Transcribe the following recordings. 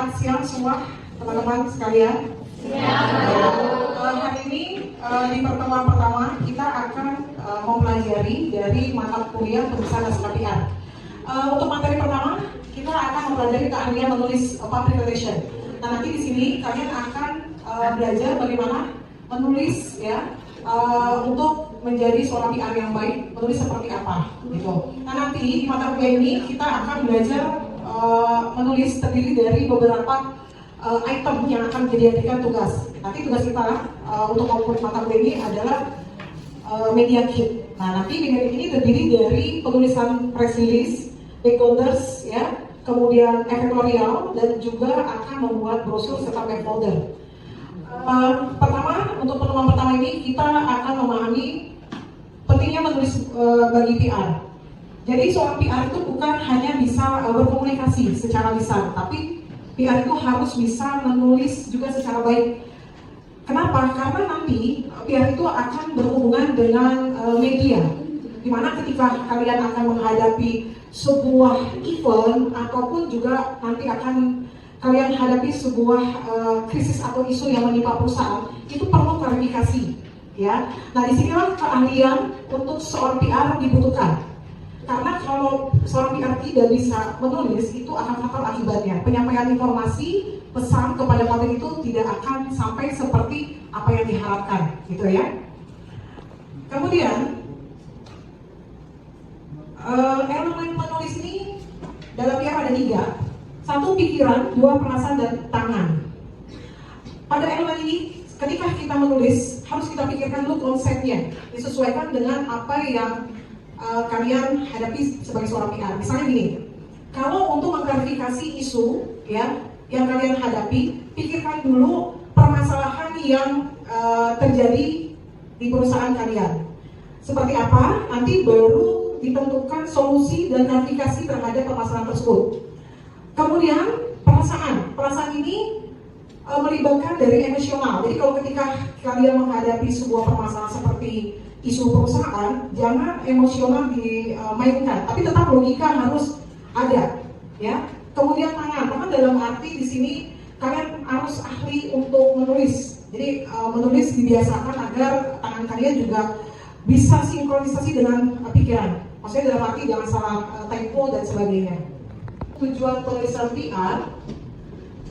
Selamat siang semua teman-teman sekalian. Hari ini di pertemuan pertama kita akan mempelajari dari mata kuliah penulisan naskah PR. Untuk materi pertama kita akan mempelajari keahlian menulis public relation. Nah, nanti di sini kalian akan belajar bagaimana menulis ya untuk menjadi seorang PR yang baik, menulis seperti apa gitu. Nah, nanti di mata kuliah ini kita akan belajar menulis terdiri dari beberapa item yang akan dijadikan tugas. Nanti tugas kita untuk mata kuliah ini adalah media kit. Nah, nanti media kit ini terdiri dari penulisan press release, backgrounders ya, kemudian editorial, dan juga akan membuat brosur serta web folder. Pertama, untuk pertemuan pertama ini kita akan memahami pentingnya menulis bagi PR. Jadi seorang PR itu bukan hanya bisa berkomunikasi secara lisan, tapi PR itu harus bisa menulis juga secara baik. Kenapa? Karena nanti PR itu akan berhubungan dengan media, dimana ketika kalian akan menghadapi sebuah event ataupun juga nanti akan kalian hadapi sebuah krisis atau isu yang menimpa perusahaan, itu perlu klarifikasi, ya. Nah, disinilah keahlian untuk seorang PR dibutuhkan. Karena kalau seorang PR tidak bisa menulis, itu akan fatal akibatnya. Penyampaian informasi, pesan kepada publik itu tidak akan sampai seperti apa yang diharapkan, gitu ya. Kemudian, elemen penulis ini dalam PR ada 3. 1 pikiran, 2 perasaan, dan tangan. Pada elemen ini, ketika kita menulis, harus kita pikirkan dulu konsepnya, disesuaikan dengan apa yang kalian hadapi sebagai seorang PR. Misalnya gini, kalau untuk mengklarifikasi isu ya yang kalian hadapi, pikirkan dulu permasalahan yang terjadi di perusahaan kalian. Seperti apa? Nanti baru ditentukan solusi dan klarifikasi terhadap permasalahan tersebut. Kemudian perasaan ini melibatkan dari emosional. Jadi kalau ketika kalian menghadapi sebuah permasalahan seperti isu perusahaan, jangan emosional dimainkan, tapi tetap logika harus ada, ya. Kemudian tangan dalam arti di sini kalian harus ahli untuk menulis. Jadi menulis dibiasakan agar tangan kalian juga bisa sinkronisasi dengan pikiran. Maksudnya dalam arti jangan salah typo dan sebagainya. Tujuan penulisan PR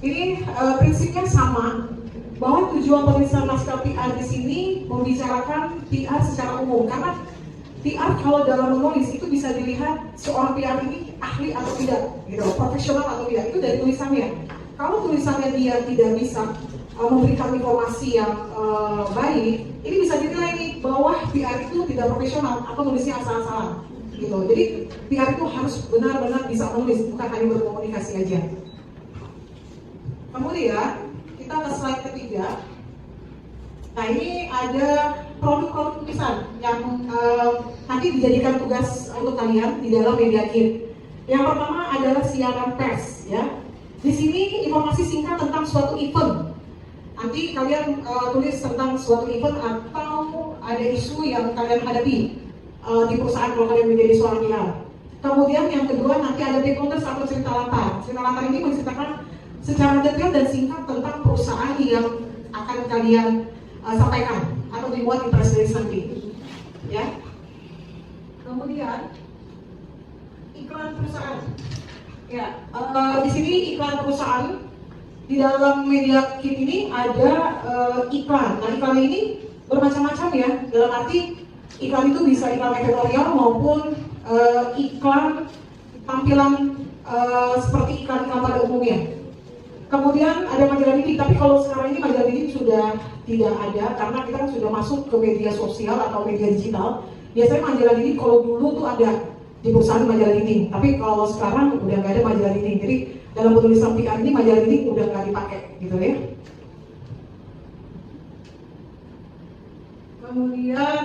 ini prinsipnya sama, bahwa tujuan penulisan naskah PR di sini membicarakan PR secara umum. Karena PR kalau dalam menulis itu bisa dilihat seorang PR ini ahli atau tidak, gitu, profesional atau tidak, itu dari tulisannya. Kalau tulisannya dia tidak bisa memberikan informasi yang baik, ini bisa dinilai nih bahwa PR itu tidak profesional atau nulisnya asal-asalan, gitu. Jadi PR itu harus benar-benar bisa menulis, bukan hanya berkomunikasi aja. Kemudian kita ke slide ketiga. Nah, ini ada produk-produk tulisan yang nanti dijadikan tugas untuk kalian di dalam media kit. Yang pertama adalah siaran pers, ya. Di sini informasi singkat tentang suatu event. Nanti kalian tulis tentang suatu event atau ada isu yang kalian hadapi di perusahaan kalau kalian menjadi seorang PR. Kemudian yang kedua nanti ada backgrounders atau cerita latar. Cerita latar ini menceritakan secara detail dan singkat tentang perusahaan yang akan kalian sampaikan atau dibuat di press release nanti, ya. Kemudian iklan perusahaan, ya. Di sini iklan perusahaan di dalam media kit ini ada iklan. Nah, iklan ini bermacam-macam ya. Dalam arti iklan itu bisa iklan editorial maupun iklan tampilan seperti iklan-iklan pada umumnya. Kemudian ada majalah dinding, tapi kalau sekarang ini majalah dinding sudah tidak ada karena kita kan sudah masuk ke media sosial atau media digital. Biasanya majalah dinding kalau dulu tuh ada di perusahaan majalah dinding, tapi kalau sekarang udah nggak ada majalah dinding. Jadi dalam penulisan PR ini majalah dinding udah nggak dipakai, gitu ya. Kemudian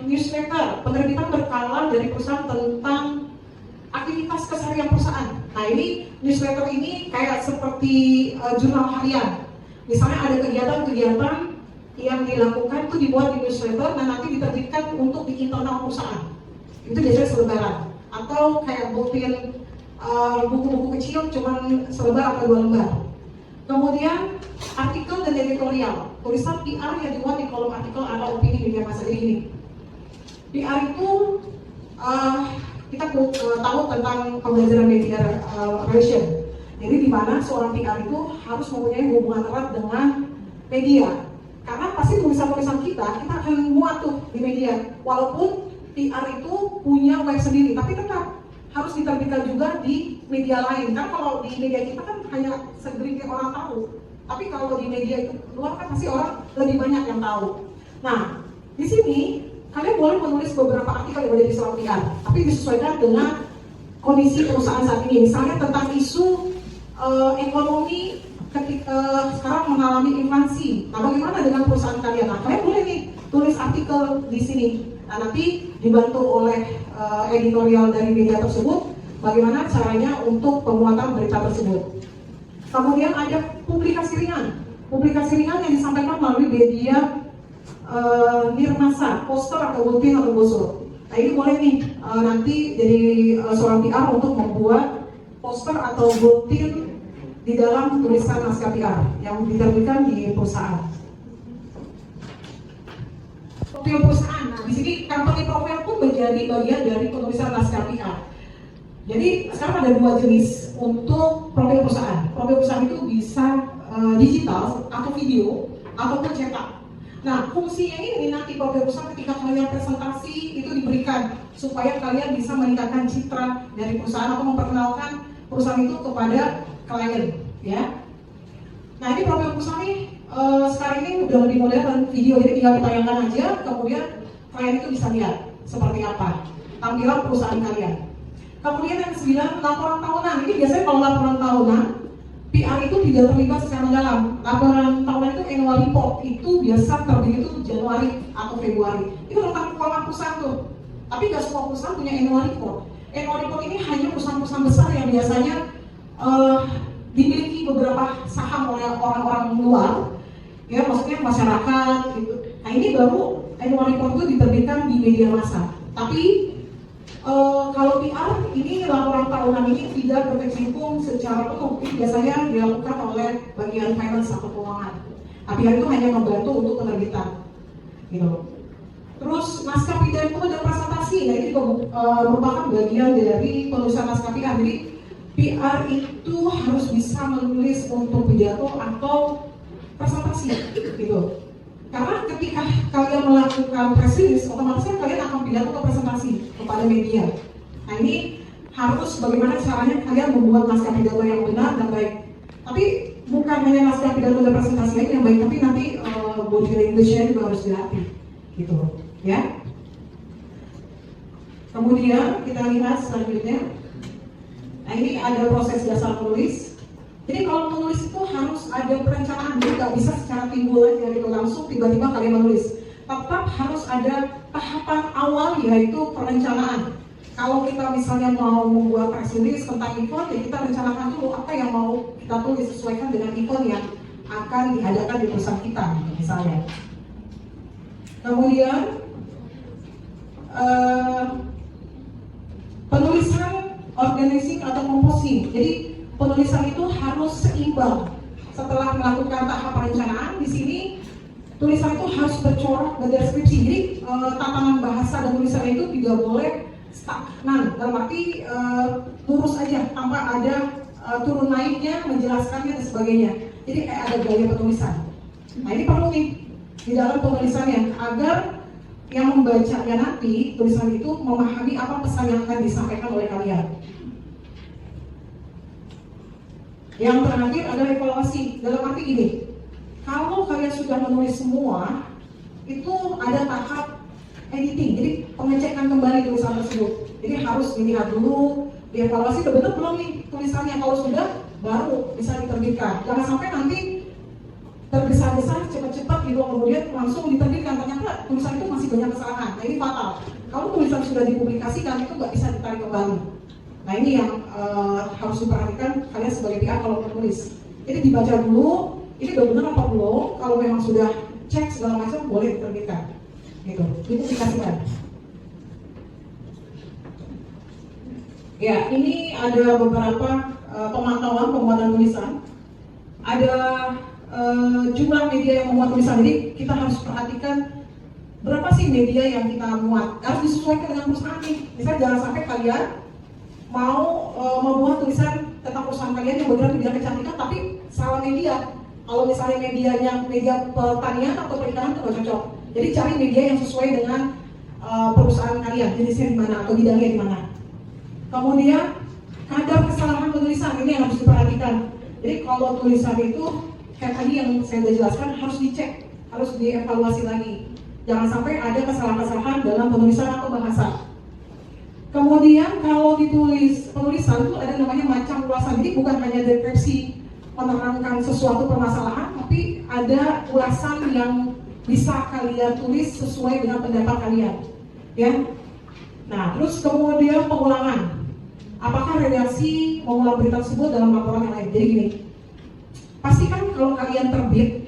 newsletter, penerbitan berkala dari perusahaan tentang aktivitas keseharian perusahaan. Nah, ini newsletter ini kayak seperti jurnal harian. Misalnya ada kegiatan-kegiatan yang dilakukan itu dibuat di newsletter dan nanti diterbitkan untuk di internal perusahaan. Itu biasanya selebaran. Atau kayak bulletin buku-buku kecil cuman selebar atau 2 lembar. Kemudian artikel dan editorial, tulisan PR yang dimuat di kolom artikel atau opini media massa. Jadi ini PR itu kita tahu tentang pembelajaran media relation. Jadi di mana seorang PR itu harus mempunyai hubungan erat dengan media. Karena pasti tulisan-tulisan kita akan muat tuh di media. Walaupun PR itu punya web sendiri, tapi tetap harus diterbitkan juga di media lain. Karena kalau di media kita kan hanya segelintir orang tahu. Tapi kalau di media itu luar kan pasti orang lebih banyak yang tahu. Nah, di sini kalian boleh menulis beberapa artikel yang ada di seorang PR, tapi disesuaikan dengan kondisi perusahaan saat ini. Misalnya tentang isu ekonomi ketika sekarang mengalami inflasi. Nah, bagaimana dengan perusahaan kalian? Nah, kalian boleh nih tulis artikel di sini. Nah, nanti dibantu oleh editorial dari media tersebut, bagaimana caranya untuk pemuatan berita tersebut. Kemudian ada publikasi ringan. Publikasi ringan yang disampaikan melalui media nirmasa, poster atau bulletin atau brosur. Nah, ini boleh nih nanti dari seorang PR untuk membuat poster atau bulletin di dalam tulisan naskah PR yang diterbitkan di perusahaan. Profil perusahaan. Nah, di sini company profile pun menjadi bagian dari penulisan naskah PR. Jadi sekarang ada 2 jenis untuk profil perusahaan. Profil perusahaan itu bisa digital atau video ataupun cetak. Nah, fungsinya ini nanti profil perusahaan ketika kalian presentasi itu diberikan supaya kalian bisa meningkatkan citra dari perusahaan atau memperkenalkan perusahaan itu kepada klien, ya. Nah, ini profil perusahaan ini sekarang ini udah lebih modern, video, jadi tinggal ditayangkan aja, kemudian klien itu bisa lihat seperti apa tampilan perusahaan kalian. Kemudian yang ke-9, laporan tahunan. Ini biasanya kalau laporan tahunan, PR itu tidak terlibat secara mendalam. Laporan tahunan itu annual report, itu biasa terbit itu Januari atau Februari. Itu tentang keuangan perusahaan tuh. Tapi nggak semua perusahaan punya annual report. Annual report ini hanya perusahaan-perusahaan besar yang biasanya dimiliki beberapa saham oleh orang-orang luar, ya maksudnya masyarakat gitu. Nah, ini baru annual report itu diterbitkan di media massa. Tapi kalau PR ini laporan tahunan ini tidak berkecimpung secara penuh. Ini biasanya dilakukan oleh bagian finance atau keuangan. Nah, PR itu hanya membantu untuk penerbitan, gitu. Terus naskah pidato dan presentasi, nah ini merupakan bagian dari penulisan naskah PR. Jadi PR itu harus bisa menulis untuk pidato atau presentasi, gitu. Karena ketika kalian melakukan press release, otomatis kalian akan pidato atau presentasi kepada media. Nah, ini harus bagaimana caranya kalian membuat naskah pidato yang benar dan baik. Tapi bukan hanya naskah pidato dan presentasi yang baik, tapi nanti body language-nya juga harus dilatih, gitu, ya. Kemudian kita lihat selanjutnya. Nah, ini ada proses dasar menulis. Jadi kalau menulis itu harus ada perencanaan, jadi nggak bisa secara timbul aja gitu langsung tiba-tiba kalian menulis. Tetap harus ada tahapan awal yaitu perencanaan. Kalau kita misalnya mau membuat press release tentang event, ya kita rencanakan dulu apa yang mau kita tulis sesuaikan dengan event yang akan diadakan di perusahaan kita, misalnya. Kemudian penulisan organizing atau composing. Jadi penulisan itu harus seimbang. Setelah melakukan tahap perencanaan, di sini tulisan itu harus bercorak dan deskripsi. Jadi tatanan bahasa dan tulisan itu tidak boleh stagnan. Dalam arti lurus aja tanpa ada turun naiknya, menjelaskannya dan sebagainya. Jadi kayak ada gaya penulisan. Nah, ini perlu nih di dalam penulisannya agar yang membacanya nanti tulisan itu memahami apa pesan yang akan disampaikan oleh kalian. Yang terakhir adalah evaluasi. Dalam arti gini, kalau kalian sudah menulis semua, itu ada tahap editing, jadi pengecekan kembali tulisan tersebut. Jadi harus dilihat dulu, dievaluasi udah benar belum nih tulisannya. Kalau sudah, baru bisa diterbitkan. Jangan sampai nanti tergesa-gesa cepat-cepat gitu, kemudian langsung diterbitkan. Ternyata tulisan itu masih banyak kesalahan. Nah, ini fatal. Kalau tulisan sudah dipublikasikan, itu nggak bisa ditarik kembali. Nah, ini yang harus diperhatikan kalian sebagai PR kalau menulis. Jadi dibaca dulu, ini udah benar apa belum. Kalau memang sudah cek segala macam, boleh diterbitkan. Gitu, dipublikasikan. Ya, ini ada beberapa pemantauan pembuatan tulisan. Ada jumlah media yang memuat tulisan, jadi kita harus perhatikan berapa sih media yang kita muat. Harus disesuaikan dengan perusahaan nih. Misalnya jangan sampai kalian mau membuat tulisan tentang perusahaan kalian yang bergerak di bidang kecantikan, tapi salah media. Kalau misalnya medianya media pertanian atau perikanan itu nggak cocok. Jadi cari media yang sesuai dengan perusahaan kalian, jenisnya di mana atau bidangnya di mana. Kemudian kadar kesalahan penulisan ini yang harus diperhatikan. Jadi kalau tulisan itu kayak tadi yang saya sudah jelaskan harus dicek, harus dievaluasi lagi. Jangan sampai ada kesalahan-kesalahan dalam penulisan atau bahasa. Kemudian kalau ditulis penulisan itu ada namanya macam ulasan. Jadi bukan hanya deskripsi menerangkan sesuatu permasalahan, tapi ada ulasan yang bisa kalian tulis sesuai dengan pendapat kalian, ya. Nah, terus kemudian pengulangan. Apakah redaksi mengulang berita tersebut dalam laporan yang lain? Jadi gini, pastikan kalau kalian terbit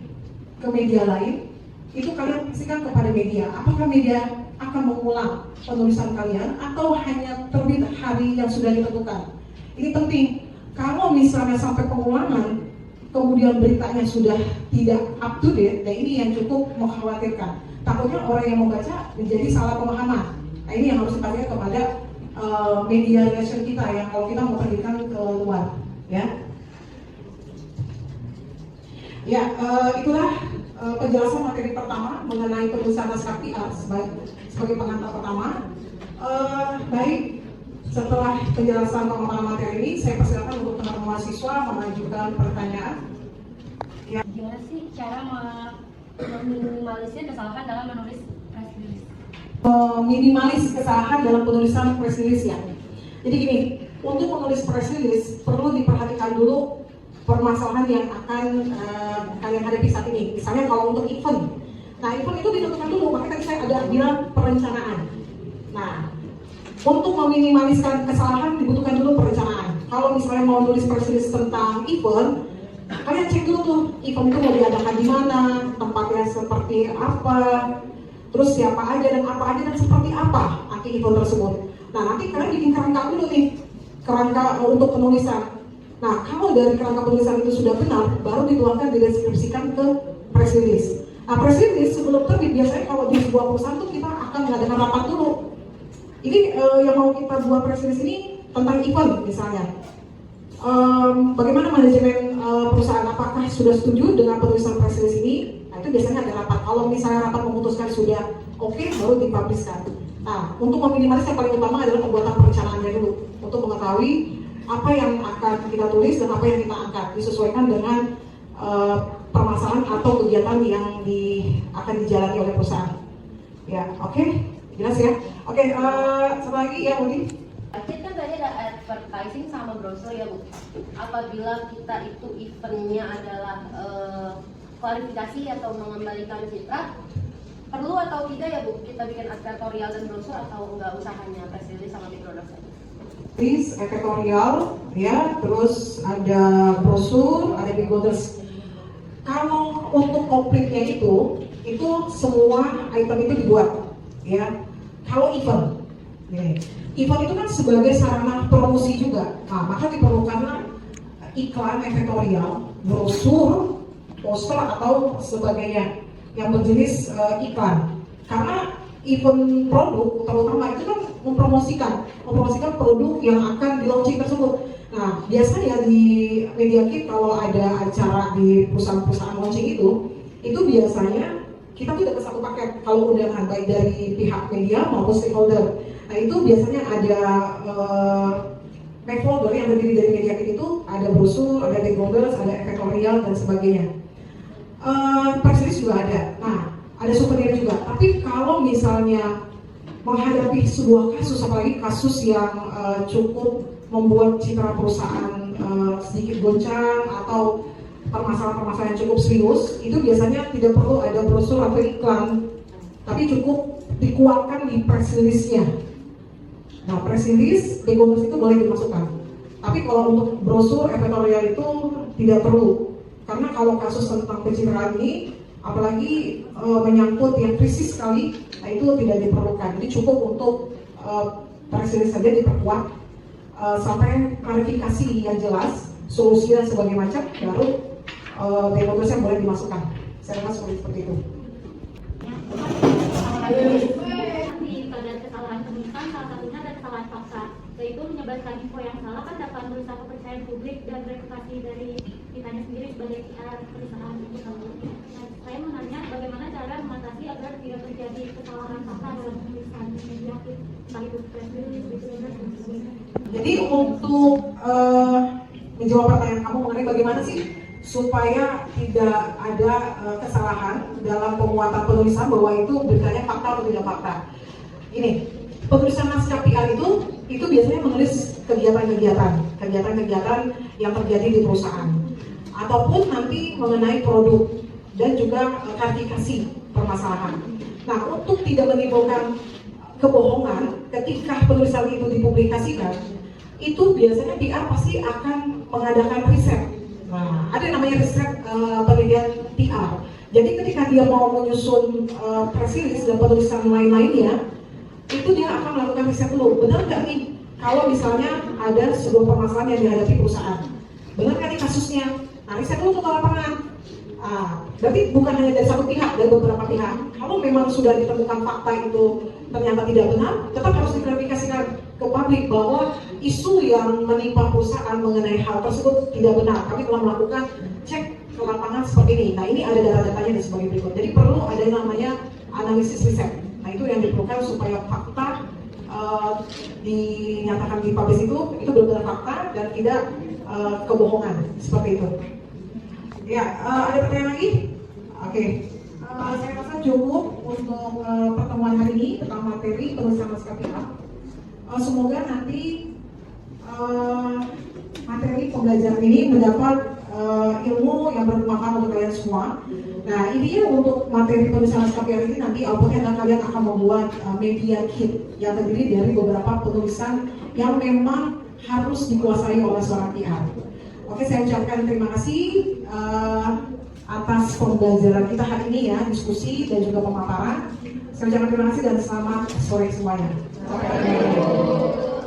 ke media lain, itu kalian pastikan kepada media. Apakah media akan mengulang penulisan kalian atau hanya terbit hari yang sudah ditentukan? Ini penting. Kalau misalnya sampai pengulangan, kemudian beritanya sudah tidak up to date, nah ini yang cukup mengkhawatirkan. Takutnya orang yang membaca menjadi salah pemahaman. Nah ini yang harus dipastikan kepada media relation kita ya, kalau kita mau terbitkan ke luar, ya. Ya, itulah penjelasan materi pertama mengenai penulisan naskah PR sebagai pengantar pertama. Baik, setelah penjelasan pemaparan materi ini, saya persilakan untuk teman-teman mahasiswa mengajukan pertanyaan. Ya. Gimana sih cara meminimalisir kesalahan dalam menulis press release? Minimalis kesalahan dalam penulisan press release ya. Jadi gini, untuk menulis press release perlu diperhatikan dulu permasalahan yang akan kalian hadapi saat ini. Misalnya kalau untuk event, nah event itu ditentukan dulu, makanya tadi saya ada bilang perencanaan. Nah, untuk meminimaliskan kesalahan dibutuhkan dulu perencanaan. Kalau misalnya mau nulis press release tentang event, kalian cek dulu tuh event itu mau diadakan di mana, tempatnya seperti apa, terus siapa aja dan apa aja dan seperti apa nanti event tersebut. Nah nanti kalian bikin kerangka dulu nih, kerangka untuk penulisan. Nah kalau dari kerangka penulisan itu sudah benar, baru dituangkan dideskripsikan ke press release. Nah press release sebelum terbit biasanya kalau di sebuah perusahaan tuh kita akan mengadakan rapat dulu. Ini yang mau kita buat press release ini tentang event misalnya. Bagaimana manajemen perusahaan, apakah sudah setuju dengan penulisan press release ini? Nah itu biasanya ada rapat. Kalau misalnya rapat memutuskan sudah oke, baru dipublishkan. Nah untuk meminimalisir yang paling utama adalah pembuatan perencanaannya dulu untuk mengetahui apa yang akan kita tulis dan apa yang kita angkat, disesuaikan dengan permasalahan atau kegiatan yang akan dijalani oleh perusahaan. Ya, oke, jelas ya. Oke, satu lagi ya, Udi. Kita kan tadi ada advertising sama brosur ya Bu. Apabila kita itu eventnya adalah klarifikasi atau mengembalikan citra, perlu atau tidak ya Bu kita bikin advertorial dan brosur atau enggak usah hanya press release sama big product saja? Advertorial ya, terus ada brosur, ada big orders. Kalau untuk komplitnya itu semua item itu dibuat ya. Kalau event itu kan sebagai sarana promosi juga. Nah, maka diperlukanlah iklan advertorial, brosur, poster atau sebagainya yang berjenis iklan. Karena event produk terutama itu kan mempromosikan produk yang akan di launching tersebut. Nah, biasanya di Media Kit kalau ada acara di perusahaan-perusahaan launching itu biasanya kita tuh dapat satu paket kalau undangan baik dari pihak media maupun stakeholder. Nah, itu biasanya ada back folder yang terdiri dari Media Kit itu, ada brosur, ada stakeholders, ada advertorial dan sebagainya. Press release juga ada. Nah, ada souvenir juga. Tapi kalau misalnya menghadapi sebuah kasus, apalagi kasus yang cukup membuat citra perusahaan sedikit goncang atau permasalahan-permasalahan yang cukup serius, itu biasanya tidak perlu ada brosur atau iklan, tapi cukup dikuatkan di press release-nya. Nah, press release, stakeholders itu boleh dimasukkan. Tapi kalau untuk brosur, editorial itu tidak perlu. Karena kalau kasus tentang pencitraan ini, apalagi menyangkut yang krisis sekali, nah itu tidak diperlukan. Jadi cukup untuk press release saja diperkuat sampai klarifikasi yang jelas, solusi dan sebagainya macam, baru demo tulisan boleh dimasukkan. Saya rasa seperti itu. Pada kesalahan penulisan, salah satunya ada kesalahan fakta, yaitu menyebarkan info yang salah kan dapat merusak kepercayaan publik dan reputasi dari kitanya sendiri sebagai PR perusahaan itu. Nah, saya menanya bagaimana cara mengatasi agar tidak terjadi kesalahan fakta dalam penulisan media, entah itu press release, dan sebagainya. Jadi untuk menjawab pertanyaan kamu mengenai bagaimana sih supaya tidak ada kesalahan dalam pemuatan penulisan bahwa itu beritanya fakta atau tidak fakta. Ini penulisan naskah PR itu biasanya menulis kegiatan-kegiatan yang terjadi di perusahaan ataupun nanti mengenai produk dan juga klarifikasi permasalahan. Nah, untuk tidak menimbulkan kebohongan ketika penulisan itu dipublikasikan, itu biasanya PR pasti akan mengadakan riset. Nah, ada yang namanya riset penelitian PR. Jadi ketika dia mau menyusun press release dan penulisan lain-lainnya, itu dia akan melakukan riset dulu. Benar nggak nih kalau misalnya ada sebuah permasalahan yang dihadapi perusahaan? Benar nggak nih kasusnya? Nah, riset dulu ke lapangan. Berarti bukan hanya dari satu pihak, dari beberapa pihak. Kalau memang sudah ditemukan fakta itu ternyata tidak benar, tetap harus diklarifikasikan ke publik bahwa isu yang menimpa perusahaan mengenai hal tersebut tidak benar. Kami telah melakukan cek ke lapangan seperti ini. Nah, ini ada data-datanya dan sebagai berikut. Jadi perlu ada yang namanya analisis riset. Nah, itu yang diperlukan supaya fakta dinyatakan di publis itu benar-benar fakta dan tidak kebohongan seperti itu. Ya, ada pertanyaan lagi? Oke. Saya rasa cukup untuk pertemuan hari ini tentang materi penulisan naskah PR. Semoga nanti materi pembelajaran ini mendapat ilmu yang bermanfaat untuk kalian semua. Nah, intinya untuk materi penulisan naskah PR ini nanti outputnya adalah kalian akan membuat media kit yang terdiri dari beberapa penulisan yang memang harus dikuasai oleh seorang PR. Oke, saya ucapkan terima kasih atas pembelajaran kita hari ini ya, diskusi dan juga pemaparan. Saya ucapkan terima kasih dan selamat sore semuanya. Sampai jumpa.